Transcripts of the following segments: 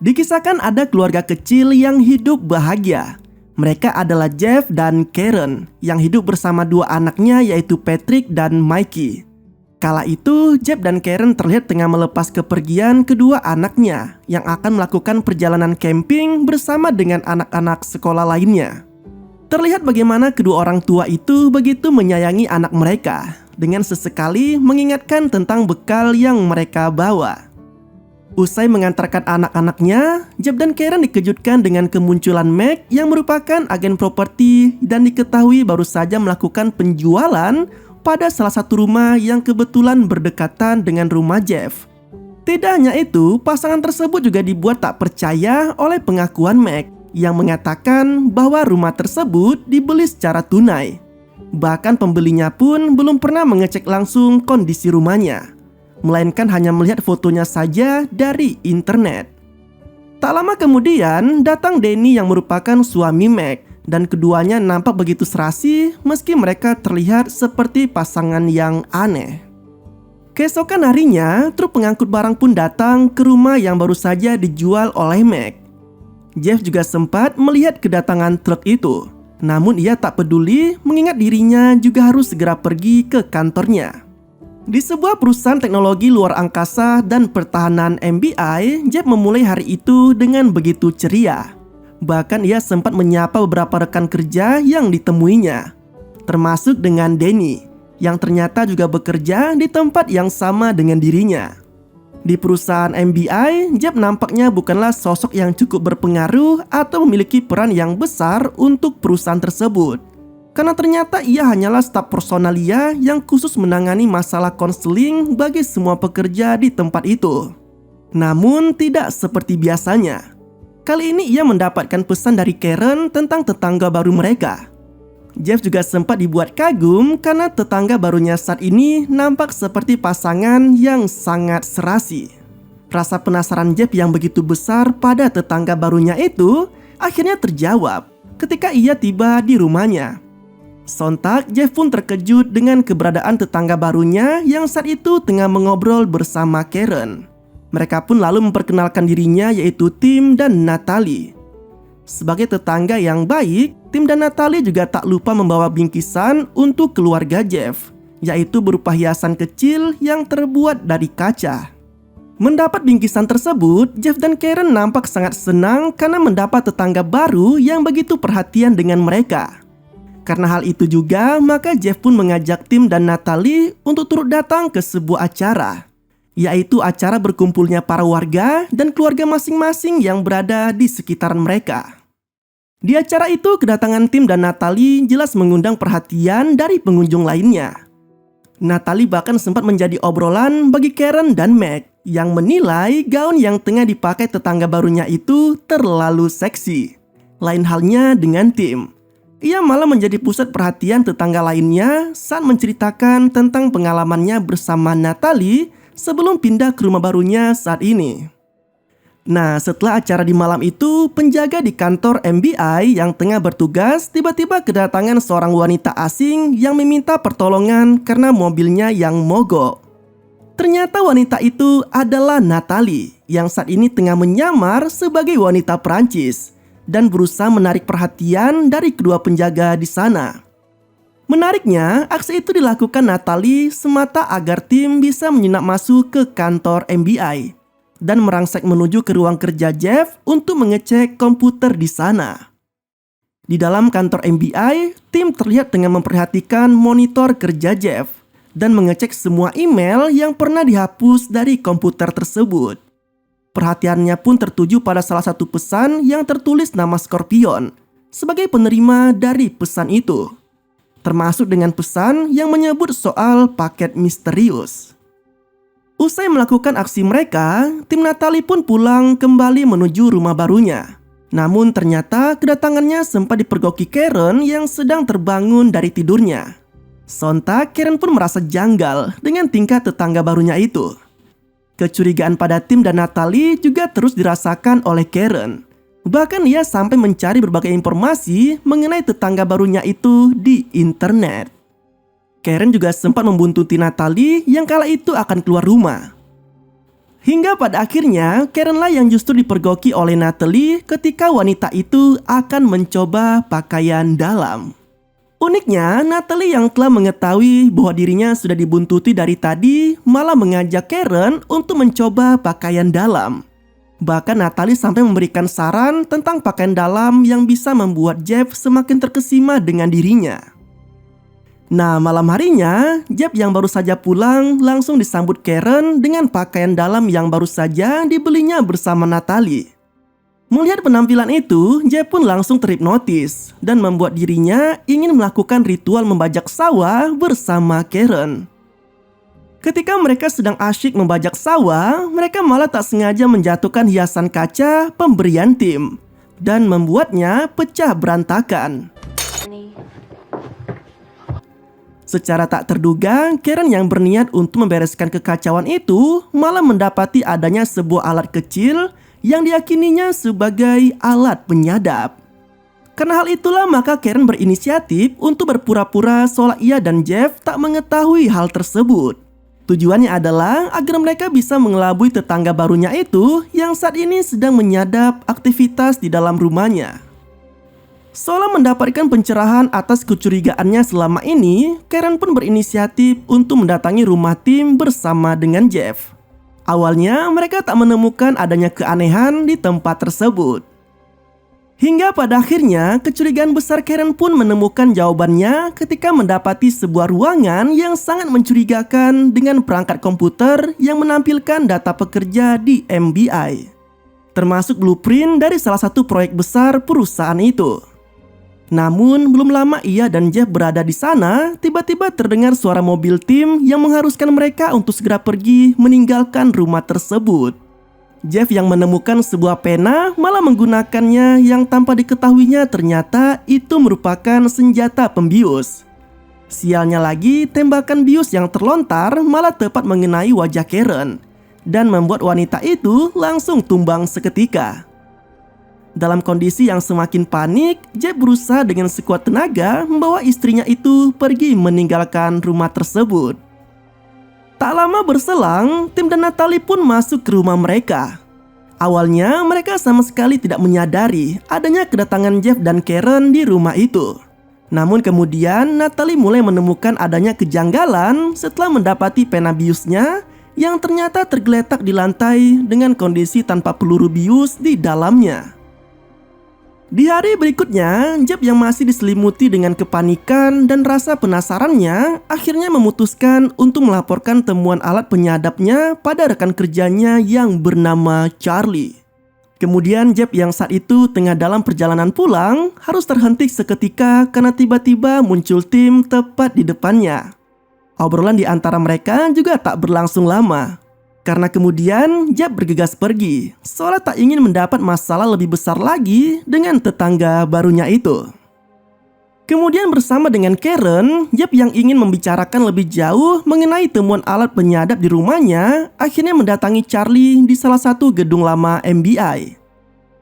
Dikisahkan ada keluarga kecil yang hidup bahagia. Mereka adalah Jeff dan Karen yang hidup bersama dua anaknya yaitu Patrick dan Mikey. Kala itu, Jeff dan Karen terlihat tengah melepas kepergian kedua anaknya yang akan melakukan perjalanan camping bersama dengan anak-anak sekolah lainnya. Terlihat bagaimana kedua orang tua itu begitu menyayangi anak mereka dengan sesekali mengingatkan tentang bekal yang mereka bawa. Usai mengantarkan anak-anaknya, Jeff dan Karen dikejutkan dengan kemunculan Meg yang merupakan agen properti dan diketahui baru saja melakukan penjualan pada salah satu rumah yang kebetulan berdekatan dengan rumah Jeff. Tidak hanya itu, pasangan tersebut juga dibuat tak percaya oleh pengakuan Meg yang mengatakan bahwa rumah tersebut dibeli secara tunai. Bahkan pembelinya pun belum pernah mengecek langsung kondisi rumahnya, melainkan hanya melihat fotonya saja dari internet. Tak lama kemudian datang Danny yang merupakan suami Meg, dan keduanya nampak begitu serasi meski mereka terlihat seperti pasangan yang aneh. Keesokan harinya, truk pengangkut barang pun datang ke rumah yang baru saja dijual oleh Meg. Jeff juga sempat melihat kedatangan truk itu, namun ia tak peduli mengingat dirinya juga harus segera pergi ke kantornya. Di sebuah perusahaan teknologi luar angkasa dan pertahanan MBI, Jeff memulai hari itu dengan begitu ceria. Bahkan ia sempat menyapa beberapa rekan kerja yang ditemuinya, termasuk dengan Danny, yang ternyata juga bekerja di tempat yang sama dengan dirinya. Di perusahaan MBI, Jeff nampaknya bukanlah sosok yang cukup berpengaruh atau memiliki peran yang besar untuk perusahaan tersebut. Karena ternyata ia hanyalah staf personalia yang khusus menangani masalah konseling bagi semua pekerja di tempat itu. Namun tidak seperti biasanya. Kali ini ia mendapatkan pesan dari Karen tentang tetangga baru mereka. Jeff juga sempat dibuat kagum karena tetangga barunya saat ini nampak seperti pasangan yang sangat serasi. Rasa penasaran Jeff yang begitu besar pada tetangga barunya itu akhirnya terjawab ketika ia tiba di rumahnya. Sontak Jeff pun terkejut dengan keberadaan tetangga barunya yang saat itu tengah mengobrol bersama Karen. Mereka pun lalu memperkenalkan dirinya yaitu Tim dan Natalie. Sebagai tetangga yang baik, Tim dan Natalie juga tak lupa membawa bingkisan untuk keluarga Jeff, yaitu berupa hiasan kecil yang terbuat dari kaca. Mendapat bingkisan tersebut, Jeff dan Karen nampak sangat senang karena mendapat tetangga baru yang begitu perhatian dengan mereka. Karena hal itu juga, maka Jeff pun mengajak Tim dan Natalie untuk turut datang ke sebuah acara, yaitu acara berkumpulnya para warga dan keluarga masing-masing yang berada di sekitaran mereka. Di acara itu, kedatangan Tim dan Natalie jelas mengundang perhatian dari pengunjung lainnya. Natalie bahkan sempat menjadi obrolan bagi Karen dan Meg yang menilai gaun yang tengah dipakai tetangga barunya itu terlalu seksi. Lain halnya dengan Tim. Ia malah menjadi pusat perhatian tetangga lainnya saat menceritakan tentang pengalamannya bersama Natalie sebelum pindah ke rumah barunya saat ini. Nah, setelah acara di malam itu, penjaga di kantor MBI yang tengah bertugas tiba-tiba kedatangan seorang wanita asing yang meminta pertolongan karena mobilnya yang mogok. Ternyata wanita itu adalah Natalie yang saat ini tengah menyamar sebagai wanita Perancis dan berusaha menarik perhatian dari kedua penjaga di sana. Menariknya, aksi itu dilakukan Natalie semata agar Tim bisa menyelinap masuk ke kantor MBI dan merangsek menuju ke ruang kerja Jeff untuk mengecek komputer di sana. Di dalam kantor MBI, Tim terlihat tengah memperhatikan monitor kerja Jeff dan mengecek semua email yang pernah dihapus dari komputer tersebut. Perhatiannya pun tertuju pada salah satu pesan yang tertulis nama Scorpion sebagai penerima dari pesan itu, termasuk dengan pesan yang menyebut soal paket misterius. Usai melakukan aksi mereka, Tim Natalie pun pulang kembali menuju rumah barunya. Namun ternyata kedatangannya sempat dipergoki Karen yang sedang terbangun dari tidurnya. Sontak Karen pun merasa janggal dengan tingkah tetangga barunya itu. Kecurigaan pada Tim dan Natalie juga terus dirasakan oleh Karen. Bahkan ia sampai mencari berbagai informasi mengenai tetangga barunya itu di internet. Karen juga sempat membuntuti Natalie yang kala itu akan keluar rumah. Hingga pada akhirnya Karen lah yang justru dipergoki oleh Natalie ketika wanita itu akan mencoba pakaian dalam. Uniknya, Natalie yang telah mengetahui bahwa dirinya sudah dibuntuti dari tadi malah mengajak Karen untuk mencoba pakaian dalam. Bahkan Natalie sampai memberikan saran tentang pakaian dalam yang bisa membuat Jeff semakin terkesima dengan dirinya. Nah, malam harinya, Jeff yang baru saja pulang langsung disambut Karen dengan pakaian dalam yang baru saja dibelinya bersama Natalie. Melihat penampilan itu, Jeff pun langsung terhipnotis dan membuat dirinya ingin melakukan ritual membajak sawah bersama Karen. Ketika mereka sedang asyik membajak sawah, mereka malah tak sengaja menjatuhkan hiasan kaca pemberian Tim dan membuatnya pecah berantakan. Secara tak terduga, Karen yang berniat untuk membereskan kekacauan itu malah mendapati adanya sebuah alat kecil yang diyakininya sebagai alat penyadap. Karena hal itulah maka Karen berinisiatif untuk berpura-pura seolah ia dan Jeff tak mengetahui hal tersebut. Tujuannya adalah agar mereka bisa mengelabui tetangga barunya itu yang saat ini sedang menyadap aktivitas di dalam rumahnya. Seolah mendapatkan pencerahan atas kecurigaannya selama ini, Karen pun berinisiatif untuk mendatangi rumah Tim bersama dengan Jeff. Awalnya mereka tak menemukan adanya keanehan di tempat tersebut. Hingga pada akhirnya kecurigaan besar Karen pun menemukan jawabannya ketika mendapati sebuah ruangan yang sangat mencurigakan dengan perangkat komputer yang menampilkan data pekerja di MBI. Termasuk blueprint dari salah satu proyek besar perusahaan itu. Namun, belum lama ia dan Jeff berada di sana, tiba-tiba terdengar suara mobil Tim yang mengharuskan mereka untuk segera pergi meninggalkan rumah tersebut. Jeff yang menemukan sebuah pena malah menggunakannya yang tanpa diketahuinya ternyata itu merupakan senjata pembius. Sialnya lagi, tembakan bius yang terlontar malah tepat mengenai wajah Karen dan membuat wanita itu langsung tumbang seketika. Dalam kondisi yang semakin panik, Jeff berusaha dengan sekuat tenaga membawa istrinya itu pergi meninggalkan rumah tersebut. Tak lama berselang, Tim dan Natalie pun masuk ke rumah mereka. Awalnya mereka sama sekali tidak menyadari adanya kedatangan Jeff dan Karen di rumah itu. Namun kemudian Natalie mulai menemukan adanya kejanggalan setelah mendapati pena biusnya yang ternyata tergeletak di lantai dengan kondisi tanpa peluru bius di dalamnya. Di hari berikutnya, Jeff yang masih diselimuti dengan kepanikan dan rasa penasarannya akhirnya memutuskan untuk melaporkan temuan alat penyadapnya pada rekan kerjanya yang bernama Charlie. Kemudian Jeff yang saat itu tengah dalam perjalanan pulang harus terhenti seketika karena tiba-tiba muncul Tim tepat di depannya. Obrolan di antara mereka juga tak berlangsung lama. Karena kemudian Jeff bergegas pergi, seolah tak ingin mendapat masalah lebih besar lagi dengan tetangga barunya itu. Kemudian bersama dengan Karen, Jeff yang ingin membicarakan lebih jauh mengenai temuan alat penyadap di rumahnya, akhirnya mendatangi Charlie di salah satu gedung lama MBI.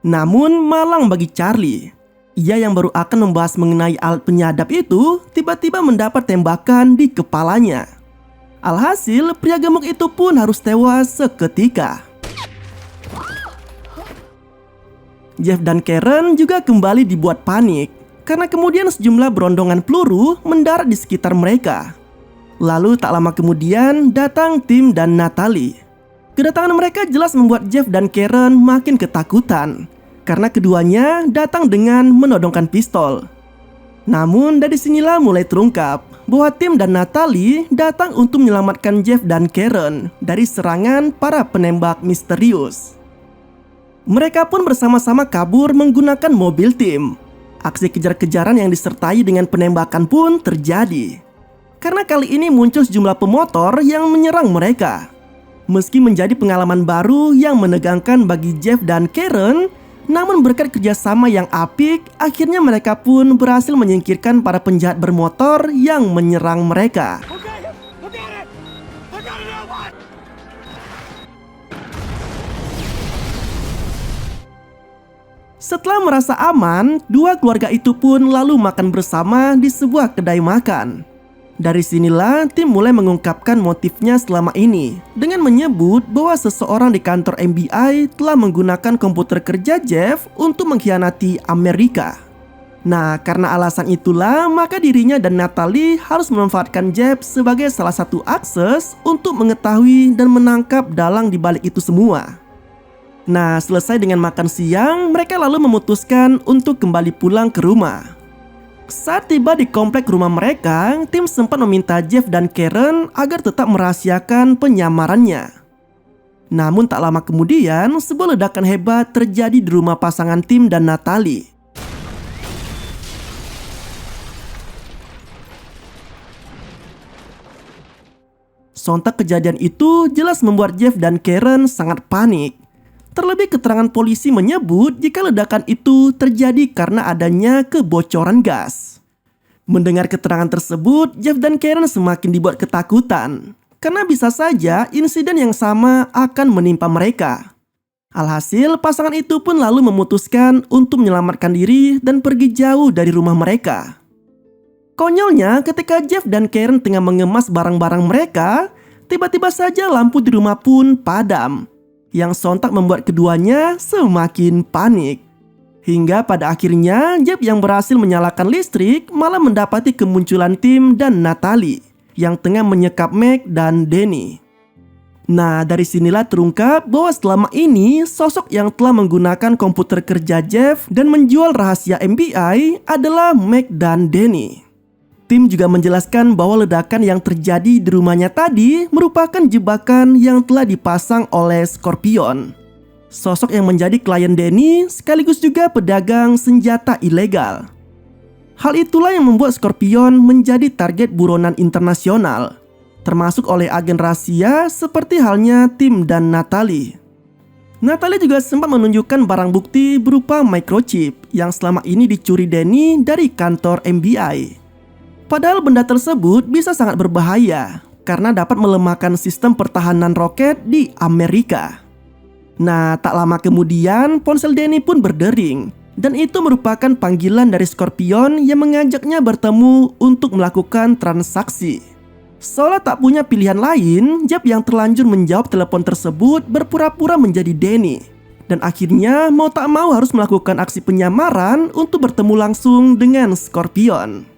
Namun malang bagi Charlie, ia yang baru akan membahas mengenai alat penyadap itu tiba-tiba mendapat tembakan di kepalanya. Alhasil, pria gemuk itu pun harus tewas seketika. Jeff dan Karen juga kembali dibuat panik karena kemudian sejumlah berondongan peluru mendarat di sekitar mereka. Lalu tak lama kemudian datang Tim dan Natalie. Kedatangan mereka jelas membuat Jeff dan Karen makin ketakutan karena keduanya datang dengan menodongkan pistol. Namun dari sinilah mulai terungkap bahwa Tim dan Natalie datang untuk menyelamatkan Jeff dan Karen dari serangan para penembak misterius. Mereka pun bersama-sama kabur menggunakan mobil Tim. Aksi kejar-kejaran yang disertai dengan penembakan pun terjadi. Karena kali ini muncul sejumlah pemotor yang menyerang mereka. Meski menjadi pengalaman baru yang menegangkan bagi Jeff dan Karen, namun berkat kerjasama yang apik, akhirnya mereka pun berhasil menyingkirkan para penjahat bermotor yang menyerang mereka. Setelah merasa aman, dua keluarga itu pun lalu makan bersama di sebuah kedai makan. Dari sinilah tim mulai mengungkapkan motifnya selama ini dengan menyebut bahwa seseorang di kantor FBI telah menggunakan komputer kerja Jeff untuk mengkhianati Amerika. Nah, karena alasan itulah maka dirinya dan Natalie harus memanfaatkan Jeff sebagai salah satu akses untuk mengetahui dan menangkap dalang di balik itu semua. Nah, selesai dengan makan siang, mereka lalu memutuskan untuk kembali pulang ke rumah. Saat tiba di komplek rumah mereka, tim sempat meminta Jeff dan Karen agar tetap merahasiakan penyamarannya. Namun tak lama kemudian, sebuah ledakan hebat terjadi di rumah pasangan Tim dan Natalie. Sontak kejadian itu jelas membuat Jeff dan Karen sangat panik. Terlebih keterangan polisi menyebut jika ledakan itu terjadi karena adanya kebocoran gas. Mendengar keterangan tersebut, Jeff dan Karen semakin dibuat ketakutan. Karena bisa saja insiden yang sama akan menimpa mereka. Alhasil, pasangan itu pun lalu memutuskan untuk menyelamatkan diri dan pergi jauh dari rumah mereka. Konyolnya, ketika Jeff dan Karen tengah mengemas barang-barang mereka, tiba-tiba saja lampu di rumah pun padam. Yang sontak membuat keduanya semakin panik. Hingga pada akhirnya Jeff yang berhasil menyalakan listrik malah mendapati kemunculan Tim dan Natalie yang tengah menyekap Meg dan Danny. Nah, dari sinilah terungkap bahwa selama ini sosok yang telah menggunakan komputer kerja Jeff dan menjual rahasia FBI adalah Meg dan Danny. Tim juga menjelaskan bahwa ledakan yang terjadi di rumahnya tadi merupakan jebakan yang telah dipasang oleh Scorpion. Sosok yang menjadi klien Danny sekaligus juga pedagang senjata ilegal. Hal itulah yang membuat Scorpion menjadi target buronan internasional, termasuk oleh agen rahasia seperti halnya Tim dan Natalie. Natalie juga sempat menunjukkan barang bukti berupa microchip yang selama ini dicuri Danny dari kantor FBI. Padahal benda tersebut bisa sangat berbahaya karena dapat melemahkan sistem pertahanan roket di Amerika. Nah, tak lama kemudian ponsel Danny pun berdering dan itu merupakan panggilan dari Scorpion yang mengajaknya bertemu untuk melakukan transaksi. Seolah tak punya pilihan lain, Jeff yang terlanjur menjawab telepon tersebut berpura-pura menjadi Danny dan akhirnya mau tak mau harus melakukan aksi penyamaran untuk bertemu langsung dengan Scorpion.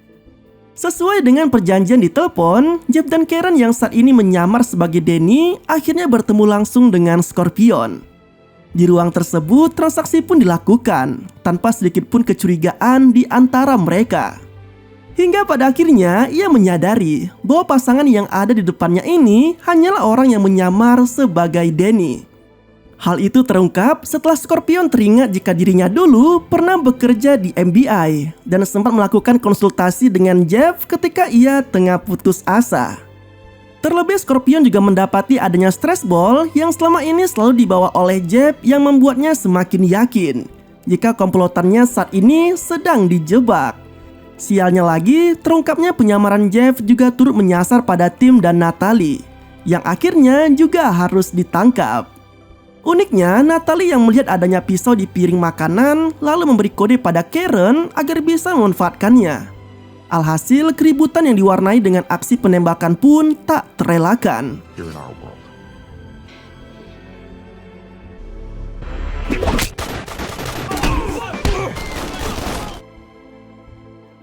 Sesuai dengan perjanjian di telepon, Jeff dan Karen yang saat ini menyamar sebagai Danny akhirnya bertemu langsung dengan Scorpion. Di ruang tersebut, transaksi pun dilakukan tanpa sedikit pun kecurigaan di antara mereka. Hingga pada akhirnya ia menyadari bahwa pasangan yang ada di depannya ini hanyalah orang yang menyamar sebagai Danny. Hal itu terungkap setelah Scorpion teringat jika dirinya dulu pernah bekerja di FBI dan sempat melakukan konsultasi dengan Jeff ketika ia tengah putus asa. Terlebih Scorpion juga mendapati adanya stress ball yang selama ini selalu dibawa oleh Jeff yang membuatnya semakin yakin jika komplotannya saat ini sedang dijebak. Sialnya lagi, terungkapnya penyamaran Jeff juga turut menyasar pada Tim dan Natalie yang akhirnya juga harus ditangkap. Uniknya, Natalie yang melihat adanya pisau di piring makanan lalu memberi kode pada Karen agar bisa memanfaatkannya. Alhasil, keributan yang diwarnai dengan aksi penembakan pun tak terelakkan.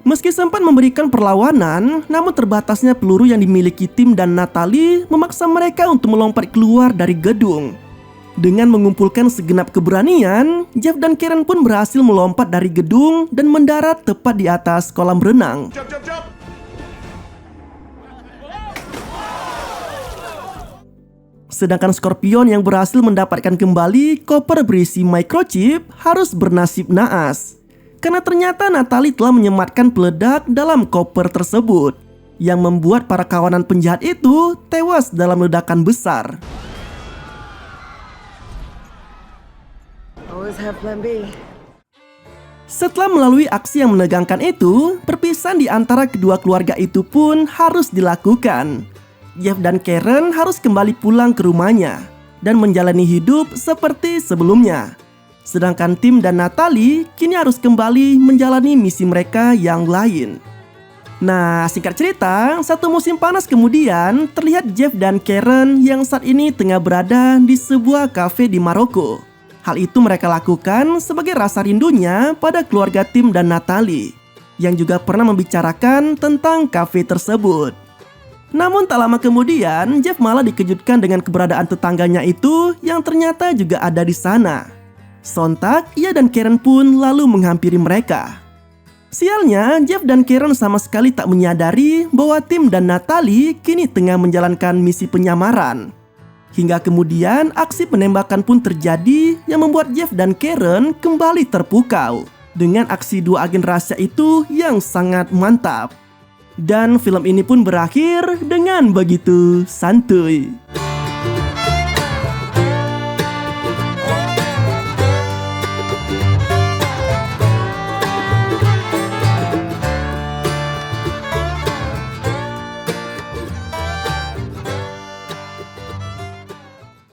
Meski sempat memberikan perlawanan, namun terbatasnya peluru yang dimiliki Tim dan Natalie memaksa mereka untuk melompat keluar dari gedung. Dengan mengumpulkan segenap keberanian, Jeff dan Karen pun berhasil melompat dari gedung dan mendarat tepat di atas kolam renang. Sedangkan Scorpion yang berhasil mendapatkan kembali koper berisi microchip harus bernasib naas. Karena ternyata Natalie telah menyematkan peledak dalam koper tersebut, yang membuat para kawanan penjahat itu tewas dalam ledakan besar. Setelah melalui aksi yang menegangkan itu, perpisahan di antara kedua keluarga itu pun harus dilakukan. Jeff dan Karen harus kembali pulang ke rumahnya dan menjalani hidup seperti sebelumnya. Sedangkan Tim dan Natalie kini harus kembali menjalani misi mereka yang lain. Nah, singkat cerita, satu musim panas kemudian terlihat Jeff dan Karen yang saat ini tengah berada di sebuah kafe di Maroko. Hal itu mereka lakukan sebagai rasa rindunya pada keluarga Tim dan Natalie, yang juga pernah membicarakan tentang kafe tersebut. Namun tak lama kemudian, Jeff malah dikejutkan dengan keberadaan tetangganya itu yang ternyata juga ada di sana. Sontak, ia dan Karen pun lalu menghampiri mereka. Sialnya, Jeff dan Karen sama sekali tak menyadari bahwa Tim dan Natalie kini tengah menjalankan misi penyamaran. Hingga kemudian aksi penembakan pun terjadi yang membuat Jeff dan Karen kembali terpukau dengan aksi dua agen rahasia itu yang sangat mantap. Dan film ini pun berakhir dengan begitu santuy.